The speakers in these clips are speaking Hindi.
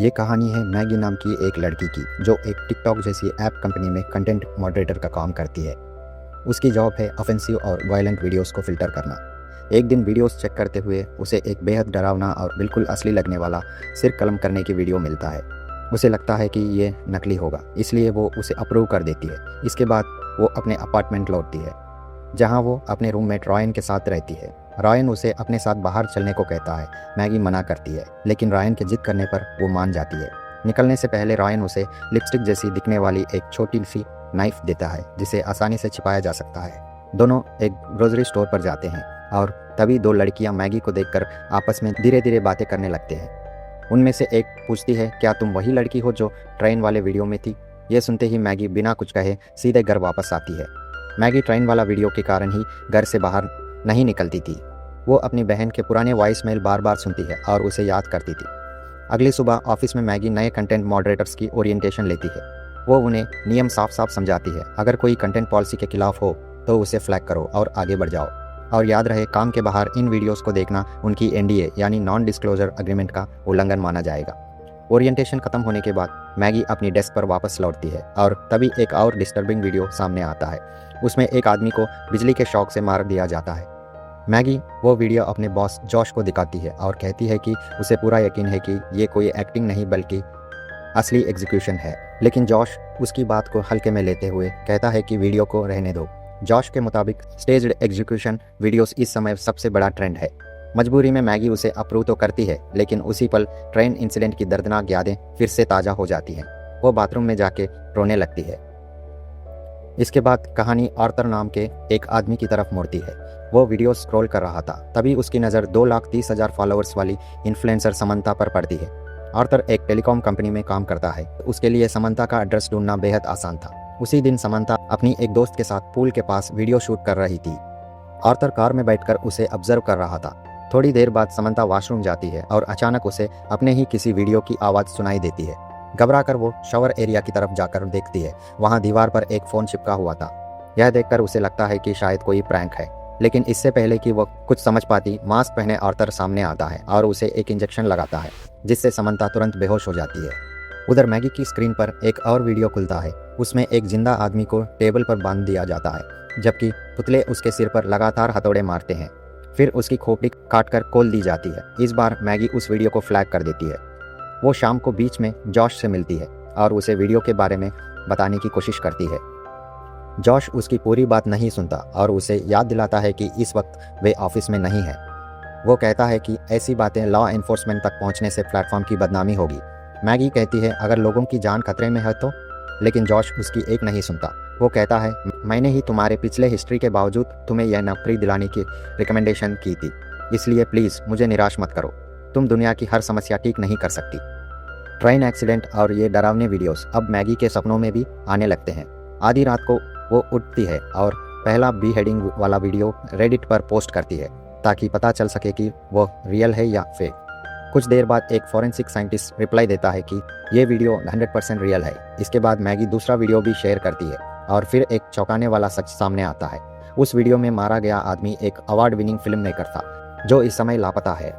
ये कहानी है मैगी नाम की एक लड़की की जो एक टिकटॉक जैसी ऐप कंपनी में कंटेंट मॉडरेटर का काम करती है। उसकी जॉब है ऑफेंसिव और वायलेंट वीडियोस को फिल्टर करना। एक दिन वीडियोस चेक करते हुए उसे एक बेहद डरावना और बिल्कुल असली लगने वाला सिर कलम करने की वीडियो मिलता है। उसे लगता है कि ये नकली होगा, इसलिए वो उसे अप्रूव कर देती है। इसके बाद वो अपने अपार्टमेंट लौटती है जहाँ वो अपने रूममेट रॉयन के साथ रहती है। रॉयन उसे अपने साथ बाहर चलने को कहता है। मैगी मना करती है, लेकिन रॉयन के जिद करने पर वो मान जाती है। निकलने से पहले रॉयन उसे लिपस्टिक जैसी दिखने वाली एक छोटी सी नाइफ देता है जिसे आसानी से छिपाया जा सकता है। दोनों एक ग्रोसरी स्टोर पर जाते हैं और तभी दो लड़कियां मैगी को देखकर आपस में धीरे धीरे बातें करने लगते हैं। उनमें से एक पूछती है, क्या तुम वही लड़की हो जो ट्रेन वाले वीडियो में थी? ये सुनते ही मैगी बिना कुछ कहे सीधे घर वापस आती है। मैगी ट्रेन वाला वीडियो के कारण ही घर से बाहर नहीं निकलती थी। वो अपनी बहन के पुराने वॉइस मेल बार बार सुनती है और उसे याद करती थी। अगली सुबह ऑफिस में मैगी नए कंटेंट मॉडरेटर्स की ओरिएंटेशन लेती है। वो उन्हें नियम साफ साफ समझाती है। अगर कोई कंटेंट पॉलिसी के खिलाफ हो तो उसे फ्लैग करो और आगे बढ़ जाओ। और याद रहे, काम के बाहर इन वीडियोस को देखना उनकी एनडीए यानी नॉन डिस्क्लोजर एग्रीमेंट का उल्लंघन माना जाएगा। ओरिएंटेशन खत्म होने के बाद मैगी अपनी डेस्क पर वापस लौटती है और तभी एक और डिस्टर्बिंग वीडियो सामने आता है। उसमें एक आदमी को बिजली के शॉक से मार दिया जाता है। मैगी वो वीडियो अपने बॉस जॉश को दिखाती है और कहती है कि उसे पूरा यकीन है कि ये कोई एक्टिंग नहीं बल्कि असली एग्जीक्यूशन है। लेकिन जॉश उसकी बात को हल्के में लेते हुए कहता है कि वीडियो को रहने दो। जॉश के मुताबिक स्टेज्ड एग्जीक्यूशन वीडियोस इस समय सबसे बड़ा ट्रेंड है। मजबूरी में मैगी उसे अप्रूव तो करती है, लेकिन उसी पल ट्रेन इंसिडेंट की दर्दनाक यादें फिर से ताज़ा हो जाती हैं। वो बाथरूम में जाके रोने लगती है। इसके बाद कहानी आर्थर नाम के एक आदमी की तरफ मुड़ती है। वो वीडियो स्क्रॉल कर रहा था, तभी उसकी नज़र 2,30,000 फॉलोअर्स वाली इन्फ्लुएंसर समंता पर पड़ती है। आर्थर एक टेलीकॉम कंपनी में काम करता है। उसके लिए समंता का एड्रेस ढूंढना बेहद आसान था। उसी दिन समंता अपनी एक दोस्त के साथ पूल के पास वीडियो शूट कर रही थी। आर्थर कार में बैठकर उसे ऑब्जर्व कर रहा था। थोड़ी देर बाद समंता वॉशरूम जाती है और अचानक उसे अपने ही किसी वीडियो की आवाज़ सुनाई देती है। घबराकर वो शावर एरिया की तरफ जाकर देखती है। वहाँ दीवार पर एक फ़ोन चिपका हुआ था। यह देखकर उसे लगता है कि शायद कोई प्रैंक है, लेकिन इससे पहले कि वो कुछ समझ पाती, मास्क पहने आर्थर सामने आता है और उसे एक इंजेक्शन लगाता है, जिससे समंता तुरंत बेहोश हो जाती है। उधर मैगी की स्क्रीन पर एक और वीडियो खुलता है। उसमें एक जिंदा आदमी को टेबल पर बांध दिया जाता है, जबकि पुतले उसके सिर पर लगातार हथौड़े मारते हैं। फिर उसकी खोपड़ी काटकर खोल दी जाती है। इस बार मैगी उस वीडियो को फ्लैग कर देती है। वो शाम को बीच में जॉश से मिलती है और उसे वीडियो के बारे में बताने की कोशिश करती है। जॉश उसकी पूरी बात नहीं सुनता और उसे याद दिलाता है कि इस वक्त वे ऑफिस में नहीं है। वो कहता है कि ऐसी बातें लॉ एनफोर्समेंट तक पहुंचने से प्लेटफॉर्म की बदनामी होगी। मैगी कहती है, अगर लोगों की जान खतरे में है तो, लेकिन जॉश उसकी एक नहीं सुनता। वो कहता है, मैंने ही तुम्हारे पिछले हिस्ट्री के बावजूद तुम्हें यह नौकरी दिलाने की रिकमेंडेशन की थी, इसलिए प्लीज़ मुझे निराश मत करो। तुम दुनिया की हर समस्या ठीक नहीं कर सकती। ट्रेन एक्सीडेंट और ये डरावने वीडियोस अब मैगी के सपनों में भी आने लगते हैं। आधी रात को वो उठती है और पहला बी हेडिंग वाला वीडियो रेडिट पर पोस्ट करती है ताकि पता चल सके कि वो रियल है या फेक। कुछ देर बाद एक फॉरेंसिक साइंटिस्ट रिप्लाई देता है कि ये वीडियो 100% रियल है। इसके बाद मैगी दूसरा वीडियो भी शेयर करती है और फिर एक चौंकाने वाला सच सामने आता है। उस वीडियो में मारा गया आदमी एक अवार्ड विनिंग फिल्म मेकर था जो इस समय लापता है।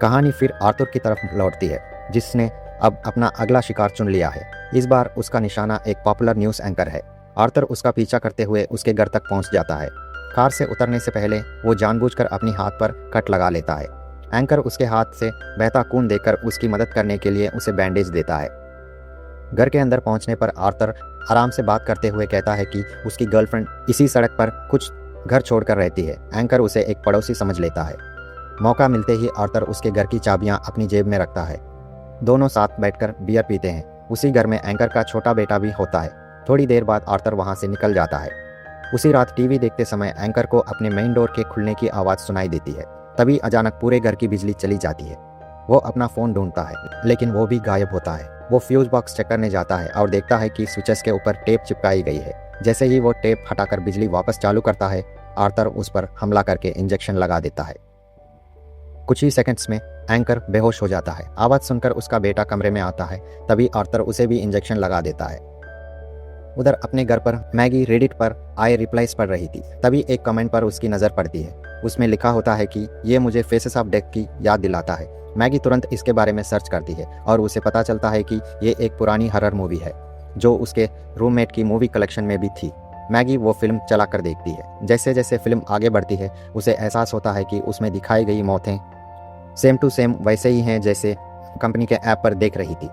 कहानी फिर आर्थर की तरफ लौटती है, जिसने अब अपना अगला शिकार चुन लिया है। इस बार उसका निशाना एक पॉपुलर न्यूज़ एंकर है। आर्थर उसका पीछा करते हुए उसके घर तक पहुंच जाता है। कार से उतरने से पहले वो जानबूझकर अपनी हाथ पर कट लगा लेता है। एंकर उसके हाथ से बहता खून देखकर उसकी मदद करने के लिए उसे बैंडेज देता है। घर के अंदर पहुंचने पर आर्थर आराम से बात करते हुए कहता है कि उसकी गर्लफ्रेंड इसी सड़क पर कुछ घर छोड़कर रहती है। एंकर उसे एक पड़ोसी समझ लेता है। मौका मिलते ही आर्थर उसके घर की चाबियां अपनी जेब में रखता है। दोनों साथ बैठकर बियर पीते हैं। उसी घर में एंकर का छोटा बेटा भी होता है। थोड़ी देर बाद आर्थर वहां से निकल जाता है। उसी रात टीवी देखते समय एंकर को अपने मेन डोर के खुलने की आवाज़ सुनाई देती है। तभी अचानक पूरे घर की बिजली चली जाती है। वो अपना फ़ोन ढूंढता है, लेकिन वो भी गायब होता है। वो फ्यूज बॉक्स चेक करने जाता है और देखता है कि स्विचेस के ऊपर टेप चिपकाई गई है। जैसे ही वो टेप हटाकर बिजली वापस चालू करता है, आर्थर उस पर हमला करके इंजेक्शन लगा देता है। कुछ ही सेकंड्स में एंकर बेहोश हो जाता है। आवाज़ सुनकर उसका बेटा कमरे में आता है। तभी आर्थर उसे भी इंजेक्शन लगा देता है। उधर अपने घर पर मैगी रेडिट पर आए रिप्लाईज पढ़ रही थी। तभी एक कमेंट पर उसकी नज़र पड़ती है। उसमें लिखा होता है कि ये मुझे फेसेस ऑफ डेथ की याद दिलाता है। मैगी तुरंत इसके बारे में सर्च करती है और उसे पता चलता है कि ये एक पुरानी हॉरर मूवी है जो उसके रूममेट की मूवी कलेक्शन में भी थी। मैगी वो फिल्म चला कर देखती है। जैसे जैसे फिल्म आगे बढ़ती है उसे एहसास होता है कि उसमें दिखाई गई मौतें सेम टू सेम वैसे ही हैं जैसे कंपनी के ऐप पर देख रही थी।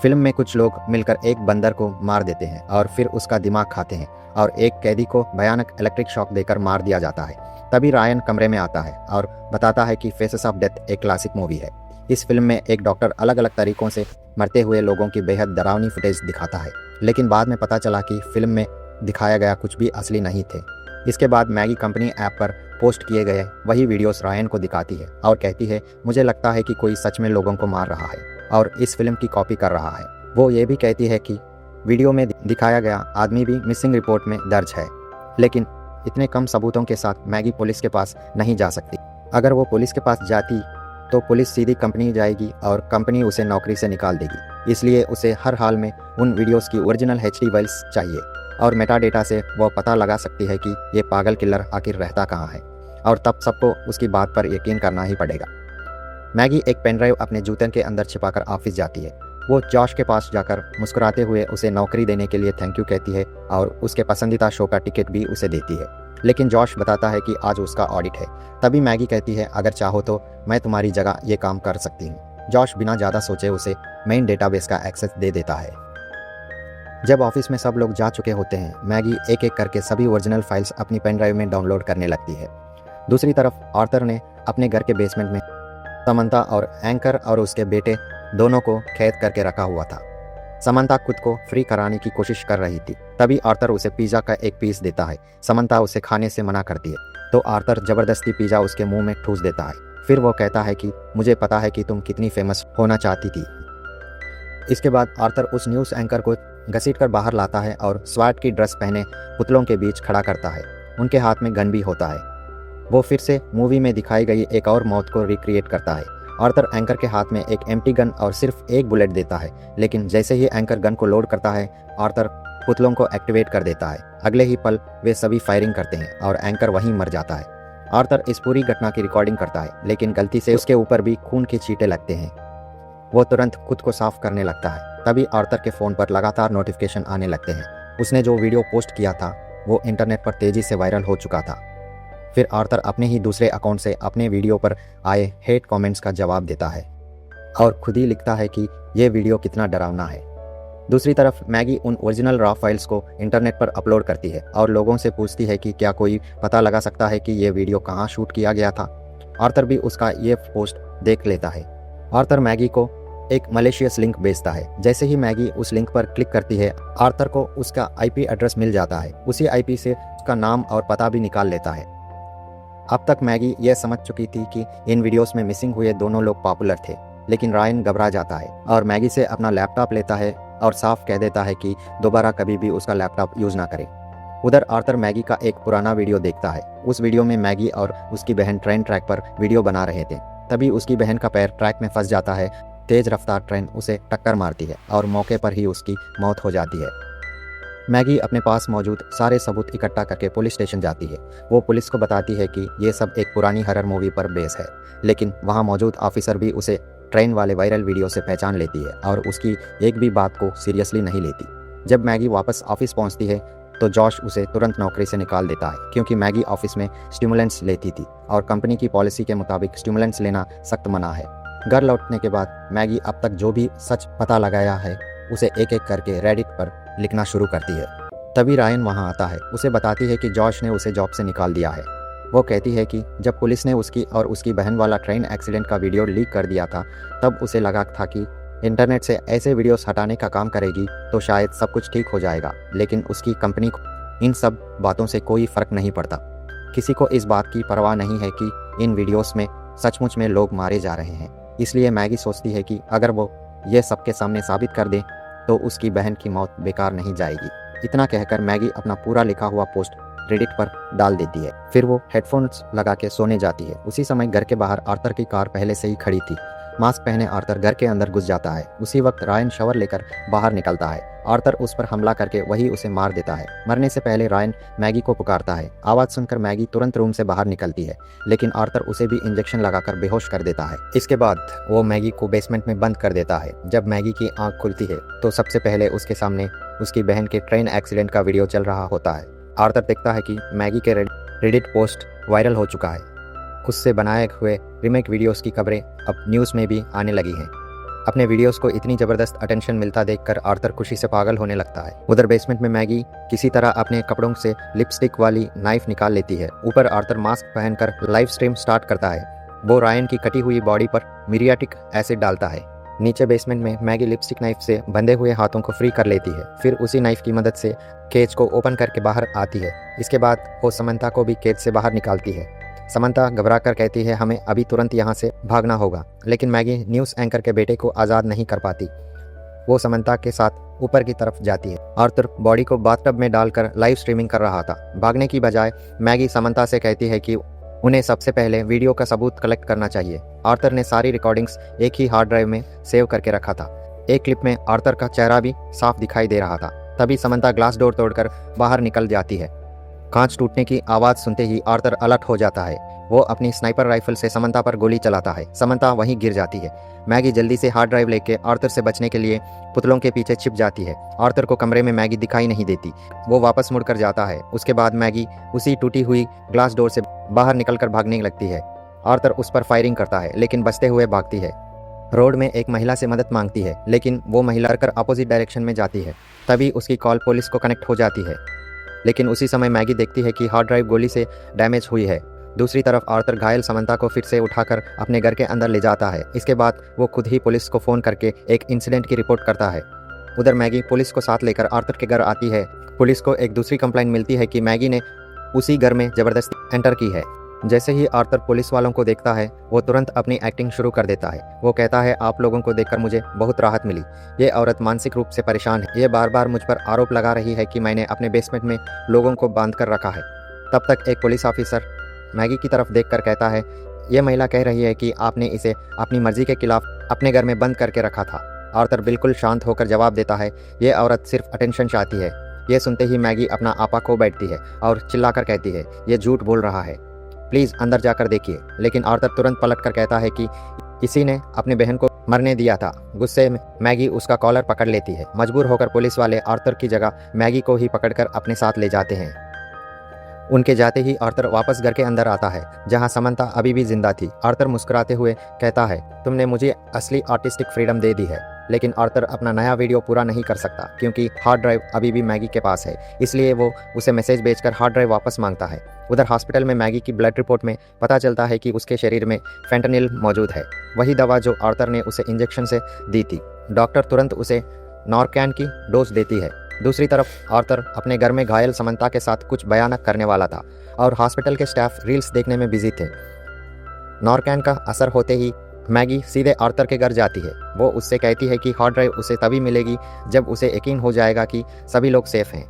फिल्म में कुछ लोग मिलकर एक बंदर को मार देते हैं और फिर उसका दिमाग खाते हैं और एक कैदी को भयानक इलेक्ट्रिक शॉक देकर मार दिया जाता है। तभी रायन कमरे में आता है और बताता है कि फेसेस ऑफ डेथ एक क्लासिक मूवी है। इस फिल्म में एक डॉक्टर अलग अलग तरीकों से मरते हुए लोगों की बेहद डरावनी फुटेज दिखाता है, लेकिन बाद में पता चला कि फिल्म में दिखाया गया कुछ भी असली नहीं थे। इसके बाद मैगी कंपनी ऐप पर पोस्ट किए गए वही वीडियोस रायन को दिखाती है और कहती है, मुझे लगता है कि कोई सच में लोगों को मार रहा है और इस फिल्म की कॉपी कर रहा है। वो ये भी कहती है कि वीडियो में दिखाया गया आदमी भी मिसिंग रिपोर्ट में दर्ज है, लेकिन इतने कम सबूतों के साथ मैगी पुलिस के पास नहीं जा सकती। अगर वो पुलिस के पास जाती तो पुलिस सीधी कंपनी जाएगी और कंपनी उसे नौकरी से निकाल देगी। इसलिए उसे हर हाल में उन वीडियोस की ओरिजिनल HD फाइल्स चाहिए और मेटा डेटा से वो पता लगा सकती है कि ये पागल किलर आखिर रहता कहाँ है, और तब सबको उसकी बात पर यकीन करना ही पड़ेगा। मैगी एक पेन ड्राइव अपने जूते के अंदर छिपाकर ऑफिस जाती है। वो जॉश के पास जाकर मुस्कुराते हुए उसे नौकरी देने के लिए थैंक यू कहती है और उसके पसंदीदा शो का टिकट भी उसे देती है, लेकिन जॉश बताता है कि आज उसका ऑडिट है। तभी मैगी कहती है, अगर चाहो तो मैं तुम्हारी जगह ये काम कर सकती हूँ। जॉश बिना ज़्यादा सोचे उसे मेन डेटाबेस का एक्सेस दे देता है। जब ऑफिस में सब लोग जा चुके होते हैं, मैगी एक एक करके सभी ओरिजिनल फाइल्स अपनी पेन ड्राइव में डाउनलोड करने लगती है। दूसरी तरफ आर्थर ने अपने घर के बेसमेंट में समंता और एंकर और उसके बेटे दोनों को कैद करके रखा हुआ था। समंता खुद को फ्री कराने की कोशिश कर रही थी। तभी आर्थर उसे पिज़्ज़ा का एक पीस देता है। समंता उसे खाने से मना करती है तो आर्थर जबरदस्ती पिज़्ज़ा उसके मुंह में ठूस देता है। फिर वो कहता है कि मुझे पता है कि तुम कितनी फेमस होना चाहती थी। इसके बाद आर्थर उस न्यूज़ एंकर को घसीट कर बाहर लाता है और स्वाट की ड्रेस पहने पुतलों के बीच खड़ा करता है। उनके हाथ में गन भी होता है। वो फिर से मूवी में दिखाई गई एक और मौत को रिक्रिएट करता है। आर्थर एंकर के हाथ में एक एम्प्टी गन और सिर्फ एक बुलेट देता है, लेकिन जैसे ही एंकर गन को लोड करता है आर्थर पुतलों को एक्टिवेट कर देता है। अगले ही पल वे सभी फायरिंग करते हैं और एंकर वहीं मर जाता है। आर्थर इस पूरी घटना की रिकॉर्डिंग करता है, लेकिन गलती से उसके ऊपर भी खून के छींटे लगते हैं। वो तुरंत खुद को साफ करने लगता है। तभी आर्थर के फ़ोन पर लगातार नोटिफिकेशन आने लगते हैं। उसने जो वीडियो पोस्ट किया था वो इंटरनेट पर तेज़ी से वायरल हो चुका था। फिर आर्थर अपने ही दूसरे अकाउंट से अपने वीडियो पर आए हेट कमेंट्स का जवाब देता है और खुद ही लिखता है कि ये वीडियो कितना डरावना है। दूसरी तरफ मैगी उन ओरिजिनल रॉ फाइल्स को इंटरनेट पर अपलोड करती है और लोगों से पूछती है कि क्या कोई पता लगा सकता है कि ये वीडियो कहाँ शूट किया गया था। आर्थर भी उसका ये पोस्ट देख लेता है। आर्थर मैगी को एक मलेशियस लिंक भेजता है। जैसे ही मैगी उस लिंक पर क्लिक करती है आर्थर को उसका IP एड्रेस मिल जाता है। उसी IP से उसका नाम और पता भी निकाल लेता है। अब तक मैगी यह समझ चुकी थी कि इन वीडियोस में मिसिंग हुए दोनों लोग पॉपुलर थे, लेकिन रायन घबरा जाता है और मैगी से अपना लैपटॉप लेता है और साफ कह देता है कि दोबारा कभी भी उसका लैपटॉप यूज़ ना करे। उधर आर्थर मैगी का एक पुराना वीडियो देखता है। उस वीडियो में मैगी और उसकी बहन ट्रेन ट्रैक पर वीडियो बना रहे थे। तभी उसकी बहन का पैर ट्रैक में फंस जाता है। तेज रफ्तार ट्रेन उसे टक्कर मारती है और मौके पर ही उसकी मौत हो जाती है। मैगी अपने पास मौजूद सारे सबूत इकट्ठा करके पुलिस स्टेशन जाती है। वो पुलिस को बताती है कि ये सब एक पुरानी हॉरर मूवी पर बेस है, लेकिन वहाँ मौजूद ऑफिसर भी उसे ट्रेन वाले वायरल वीडियो से पहचान लेती है और उसकी एक भी बात को सीरियसली नहीं लेती। जब मैगी वापस ऑफिस पहुँचती है तो जॉश उसे तुरंत नौकरी से निकाल देता है, क्योंकि मैगी ऑफिस में स्टिमुलेंट्स लेती थी और कंपनी की पॉलिसी के मुताबिक स्टिमुलेंट्स लेना सख्त मना है। घर लौटने के बाद मैगी अब तक जो भी सच पता लगाया है उसे एक एक करके रेडिट पर लिखना शुरू करती है। तभी रायन वहां आता है। उसे बताती है कि जॉश ने उसे जॉब से निकाल दिया है। वो कहती है कि जब पुलिस ने उसकी और उसकी बहन वाला ट्रेन एक्सीडेंट का वीडियो लीक कर दिया था तब उसे लगा था कि इंटरनेट से ऐसे वीडियोस हटाने का काम करेगी तो शायद सब कुछ ठीक हो जाएगा, लेकिन उसकी कंपनी को इन सब बातों से कोई फ़र्क नहीं पड़ता। किसी को इस बात की परवाह नहीं है कि इन वीडियोस में सचमुच में लोग मारे जा रहे हैं। इसलिए मैगी सोचती है कि अगर वो ये सबके सामने साबित कर दे तो उसकी बहन की मौत बेकार नहीं जाएगी। इतना कहकर मैगी अपना पूरा लिखा हुआ पोस्ट रेडिट पर डाल देती है। फिर वो हेडफोन्स लगा के सोने जाती है। उसी समय घर के बाहर आर्थर की कार पहले से ही खड़ी थी। मास्क पहने आर्थर घर के अंदर घुस जाता है। उसी वक्त रायन शॉवर लेकर बाहर निकलता है। आर्थर उस पर हमला करके वही उसे मार देता है। मरने से पहले रायन मैगी को पुकारता है। आवाज़ सुनकर मैगी तुरंत रूम से बाहर निकलती है, लेकिन आर्थर उसे भी इंजेक्शन लगाकर बेहोश कर देता है। इसके बाद वो मैगी को बेसमेंट में बंद कर देता है। जब मैगी की आंख खुलती है तो सबसे पहले उसके सामने उसकी बहन के ट्रेन एक्सीडेंट का वीडियो चल रहा होता है। आर्थर देखता है कि मैगी के रेडिट पोस्ट वायरल हो चुका है। उससे बनाए हुए रीमेक वीडियोस की खबरें अब न्यूज़ में भी आने लगी हैं। अपने वीडियोस को इतनी ज़बरदस्त अटेंशन मिलता देखकर आर्थर खुशी से पागल होने लगता है। उधर बेसमेंट में मैगी किसी तरह अपने कपड़ों से लिपस्टिक वाली नाइफ निकाल लेती है। ऊपर आर्थर मास्क पहनकर लाइव स्ट्रीम स्टार्ट करता है। वो रायन की कटी हुई बॉडी पर मिरियाटिक एसिड डालता है। नीचे बेसमेंट में मैगी लिपस्टिक नाइफ से बंधे हुए हाथों को फ्री कर लेती है। फिर उसी नाइफ की मदद से केज को ओपन करके बाहर आती है। इसके बाद वो समंथा को भी केज से बाहर निकालती है। समंथा घबराकर कहती है हमें अभी तुरंत यहाँ से भागना होगा, लेकिन मैगी न्यूज़ एंकर के बेटे को आज़ाद नहीं कर पाती। वो समंथा के साथ ऊपर की तरफ जाती है। आर्थर बॉडी को बाथटब में डालकर लाइव स्ट्रीमिंग कर रहा था। भागने की बजाय मैगी समंथा से कहती है कि उन्हें सबसे पहले वीडियो का सबूत कलेक्ट करना चाहिए। आर्थर ने सारी रिकॉर्डिंग्स एक ही हार्ड ड्राइव में सेव करके रखा था। एक क्लिप में आर्थर का चेहरा भी साफ दिखाई दे रहा था। तभी समंथा ग्लास डोर तोड़कर बाहर निकल जाती है। कांच टूटने की आवाज़ सुनते ही आर्थर अलर्ट हो जाता है। वो अपनी स्नाइपर राइफल से समंथा पर गोली चलाता है। समंथा वहीं गिर जाती है। मैगी जल्दी से हार्ड ड्राइव लेके आर्थर से बचने के लिए पुतलों के पीछे छिप जाती है। आर्थर को कमरे में मैगी दिखाई नहीं देती। वो वापस मुड़कर जाता है। उसके बाद मैगी उसी टूटी हुई ग्लास डोर से बाहर निकलकर भागने लगती है। आर्थर उस पर फायरिंग करता है, लेकिन बचते हुए भागती है। रोड में एक महिला से मदद मांगती है, लेकिन वो महिला कर अपोजिट डायरेक्शन में जाती है। तभी उसकी कॉल पुलिस को कनेक्ट हो जाती है, लेकिन उसी समय मैगी देखती है कि हार्ड ड्राइव गोली से डैमेज हुई है। दूसरी तरफ आर्थर घायल समंथा को फिर से उठाकर अपने घर के अंदर ले जाता है। इसके बाद वो खुद ही पुलिस को फ़ोन करके एक इंसिडेंट की रिपोर्ट करता है। उधर मैगी पुलिस को साथ लेकर आर्थर के घर आती है। पुलिस को एक दूसरी कंप्लेंट मिलती है कि मैगी ने उसी घर में ज़बरदस्ती एंटर की है। जैसे ही आर्थर पुलिस वालों को देखता है, वो तुरंत अपनी एक्टिंग शुरू कर देता है। वो कहता है आप लोगों को देखकर मुझे बहुत राहत मिली। ये औरत मानसिक रूप से परेशान है। ये बार बार मुझ पर आरोप लगा रही है कि मैंने अपने बेसमेंट में लोगों को बांध कर रखा है। तब तक एक पुलिस ऑफिसर मैगी की तरफ देखकर कहता है ये महिला कह रही है कि आपने इसे अपनी मर्जी के खिलाफ अपने घर में बंद करके रखा था। आर्थर बिल्कुल शांत होकर जवाब देता है ये औरत सिर्फ अटेंशन चाहती है। ये सुनते ही मैगी अपना आपा खो बैठती है और चिल्लाकर कहती है ये झूठ बोल रहा है, प्लीज़ अंदर जाकर देखिए। लेकिन आर्थर तुरंत पलटकर कहता है कि इसी ने अपनी बहन को मरने दिया था। गुस्से में मैगी उसका कॉलर पकड़ लेती है। मजबूर होकर पुलिस वाले आर्थर की जगह मैगी को ही पकड़कर अपने साथ ले जाते हैं। उनके जाते ही आर्थर वापस घर के अंदर आता है, जहां समंथा अभी भी जिंदा थी। आर्थर मुस्कुराते हुए कहता है तुमने मुझे असली आर्टिस्टिक फ्रीडम दे दी है। लेकिन आर्थर अपना नया वीडियो पूरा नहीं कर सकता, क्योंकि हार्ड ड्राइव अभी भी मैगी के पास है। इसलिए वो उसे मैसेज भेजकर हार्ड ड्राइव वापस मांगता है। उधर हॉस्पिटल में मैगी की ब्लड रिपोर्ट में पता चलता है कि उसके शरीर में फेंटनिल मौजूद है, वही दवा जो आर्थर ने उसे इंजेक्शन से दी थी। डॉक्टर तुरंत उसे नॉरकैन की डोज देती है। दूसरी तरफ आर्थर अपने घर में घायल समंथा के साथ कुछ भयानक करने वाला था और हॉस्पिटल के स्टाफ रील्स देखने में बिजी थे। नॉरकैन का असर होते ही मैगी सीधे आर्थर के घर जाती है। वो उससे कहती है कि हार्ड ड्राइव उसे तभी मिलेगी जब उसे यकीन हो जाएगा कि सभी लोग सेफ हैं।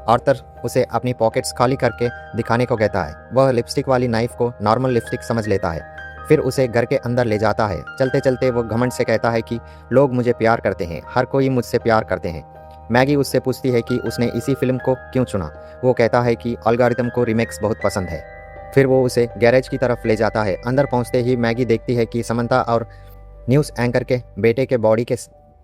आर्थर उसे अपनी पॉकेट्स खाली करके दिखाने को कहता है। वह लिपस्टिक वाली नाइफ को नॉर्मल लिपस्टिक समझ लेता है, फिर उसे घर के अंदर ले जाता है। चलते चलते वो घमंड से कहता है कि लोग मुझे प्यार करते हैं, हर कोई मुझसे प्यार करते हैं। मैगी उससे पूछती है कि उसने इसी फिल्म को क्यों चुना। वो कहता है कि एल्गोरिथम को रीमेक्स बहुत पसंद है। फिर वो उसे गैरेज की तरफ ले जाता है। अंदर पहुंचते ही मैगी देखती है कि समंथा और न्यूज़ एंकर के बेटे के बॉडी के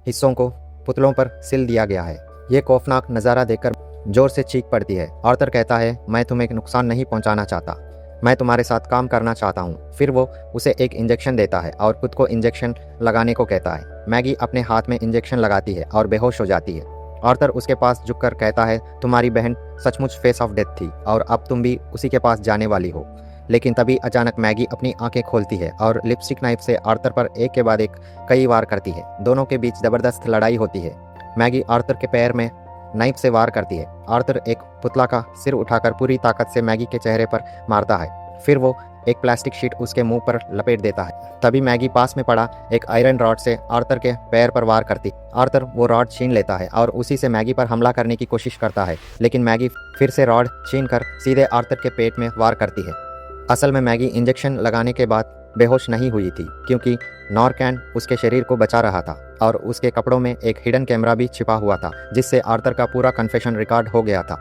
हिस्सों को पुतलों पर सिल दिया गया है। ये खौफनाक नज़ारा देखकर जोर से चीख पड़ती है। आर्थर कहता है मैं तुम्हें नुकसान नहीं पहुंचाना चाहता, मैं तुम्हारे साथ काम करना चाहता हूँ। फिर वो उसे एक इंजेक्शन देता है और खुद को इंजेक्शन लगाने को कहता है। मैगी अपने हाथ में इंजेक्शन लगाती है और बेहोश हो जाती है। आर्थर उसके पास झुककर कहता है तुम्हारी बहन सचमुच फेस ऑफ डेथ थी और अब तुम भी उसी के पास जाने वाली हो। लेकिन तभी अचानक मैगी अपनी आंखें खोलती है और लिपस्टिक नाइफ से आर्थर पर एक के बाद एक कई वार करती है। दोनों के बीच ज़बरदस्त लड़ाई होती है। मैगी आर्थर के पैर में नाइफ से वार करती है। आर्थर एक पुतला का सिर उठाकर पूरी ताकत से मैगी के चेहरे पर मारता है। फिर वो एक प्लास्टिक शीट उसके मुंह पर लपेट देता है। तभी मैगी पास में पड़ा एक आयरन रॉड से आर्थर के पैर पर वार करती। आर्थर वो रॉड छीन लेता है और उसी से मैगी पर हमला करने की कोशिश करता है, लेकिन मैगी फिर से रॉड छीन कर सीधे आर्थर के पेट में वार करती है। असल में मैगी इंजेक्शन लगाने के बाद बेहोश नहीं हुई थी क्योंकि नॉरकैन उसके शरीर को बचा रहा था और उसके कपड़ों में एक हिडन कैमरा भी छिपा हुआ था जिससे आर्थर का पूरा कन्फेशन रिकॉर्ड हो गया था।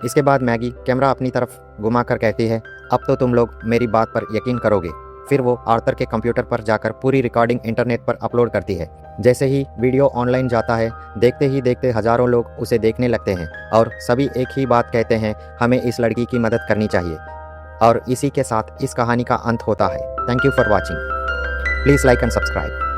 इसके बाद मैगी कैमरा अपनी तरफ घुमाकर कहती है, अब तो तुम लोग मेरी बात पर यकीन करोगे। फिर वो आर्थर के कंप्यूटर पर जाकर पूरी रिकॉर्डिंग इंटरनेट पर अपलोड करती है। जैसे ही वीडियो ऑनलाइन जाता है, देखते ही देखते हज़ारों लोग उसे देखने लगते हैं और सभी एक ही बात कहते हैं, हमें इस लड़की की मदद करनी चाहिए। और इसी के साथ इस कहानी का अंत होता है। Thank you for watching. Please like and subscribe.